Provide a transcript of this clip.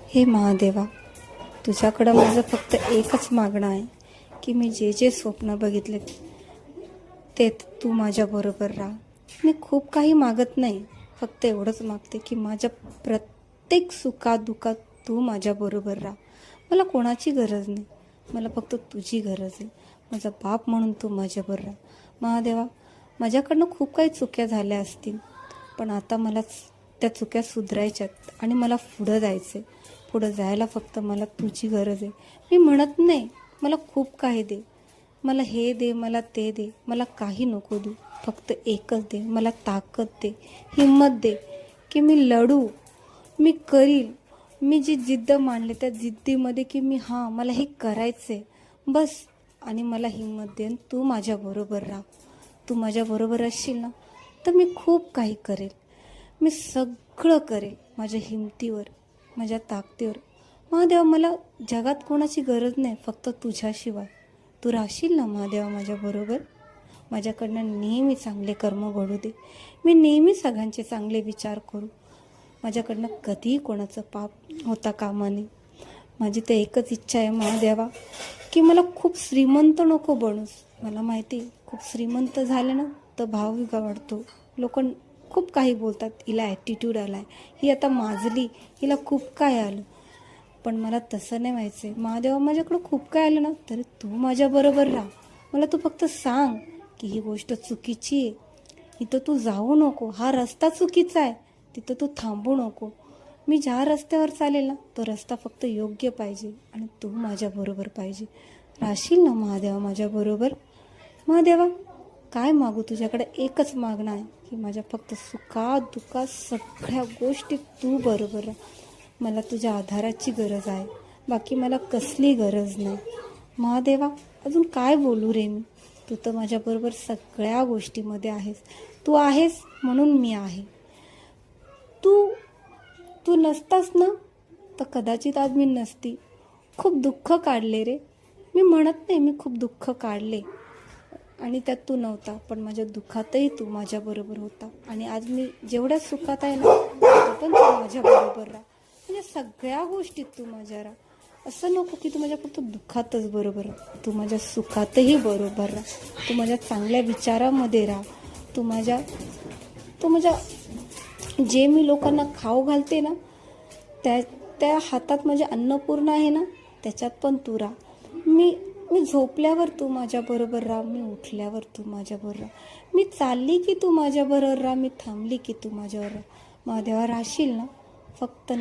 हे महादेवा, तुझ्याकडं माझं फक्त एकच मागणं आहे की मी जे जे स्वप्न बघितले ते तू माझ्याबरोबर राहा. मी खूप काही मागत नाही, फक्त एवढंच मागते की माझ्या प्रत्येक सुखादुखात तू माझ्याबरोबर राहा. मला कोणाची गरज नाही, मला फक्त तुझी गरज आहे. माझा बाप म्हणून तू माझ्याबरोबर राहा. महादेवा, माझ्याकडनं खूप काही चुक्या झाल्या असतील, पण आता मला त्या चुक्या सुधारायच्यात आणि मला पुढं जायचं आहे. पुढं जायला फक्त मला तुझी गरज आहे. मी म्हणत नाही मला खूप काही दे, मला हे दे, मला ते दे, मला काही नको देऊ. फक्त एकच दे, मला ताकद दे, हिंमत दे की मी लढू, मी करील. मी जी जिद्द मांडले त्या जिद्दीमध्ये की मी मला हे करायचं आहे बस. आणि मला हिंमत दे, तू माझ्याबरोबर राहा. तू माझ्याबरोबर असशील ना तर मी खूप काही करेल. मी सगळं करेल माझ्या हिमतीवर, माझ्या ताकदीवर. महादेवा, मला जगात कोणाची गरज नाही, फक्त तुझ्याशिवाय. तू राहशील ना महादेवा माझ्याबरोबर. माझ्याकडनं नेहमी चांगले कर्म घडू दे. मी नेहमी सगळ्यांचे चांगले विचार करू. माझ्याकडनं कधीही कोणाचं पाप होता कामा नये. माझी तर एकच इच्छा आहे महादेवा की मला खूप श्रीमंत नको बनूस. मला माहिती खूप श्रीमंत झाले ना तर भाव वाढतो. लोक खूप काही बोलतात, हिला ॲटिट्यूड आला आहे, ही आता माजली, हिला खूप काय आलं. पण मला तसं नाही व्हायचं आहे महादेवा. माझ्याकडं खूप काय आलं ना तरी तू माझ्याबरोबर राहा. मला तू फक्त सांग की ही गोष्ट चुकीची आहे, इथं तू जाऊ नको, हा रस्ता चुकीचा आहे, तिथं तू थांबू नको. मी ज्या रस्त्यावर चालेल ना तो रस्ता फक्त योग्य पाहिजे आणि तू माझ्याबरोबर पाहिजे. राहशील ना महादेवा माझ्याबरोबर. महादेवा, काय मागू, तुझ्याकडे एकच मागणं आहे की माझ्या फक्त सुखात दुःखात सगळ्या गोष्टी तू बरोबर राहा. मला तुझ्या आधाराची गरज आहे, बाकी मला कसली गरज नाही. महादेवा, अजून काय बोलू रे मी. तू तर माझ्याबरोबर सगळ्या गोष्टीमध्ये आहेस. तू आहेस म्हणून मी आहे. तू नसतास ना तर कदाचित आज मी नसती. खूप दुःख काढले रे. मी म्हणत नाही मी खूप दुःख काढले आणि त्यात तू नव्हता, पण माझ्या दुःखातही तू माझ्याबरोबर होता. आणि आज मी जेवढ्या सुखात आहे ना ते पण तू माझ्याबरोबर राहा. म्हणजे सगळ्या गोष्टीत तू माझ्या राहा. असं नको की तू माझ्या फक्त दुःखातच बरोबर राहा, तू माझ्या सुखातही बरोबर राहा. तू माझ्या चांगल्या विचारामध्ये राहा. तू माझ्या जे मी लोकांना खाऊ घालते ना त्या हातात माझे अन्नपूर्णा आहे ना त्याच्यात पण तू राहा. मी झोपल्यावर तू माझ्याबरोबर राहा, मी उठल्यावर तू माझ्याबरोबर राहा, मी चालली की तू माझ्याबरोबर राहा, मी थांबली की तू माझ्याबरोबर राहा. महादेवा, राहशील ना फक्त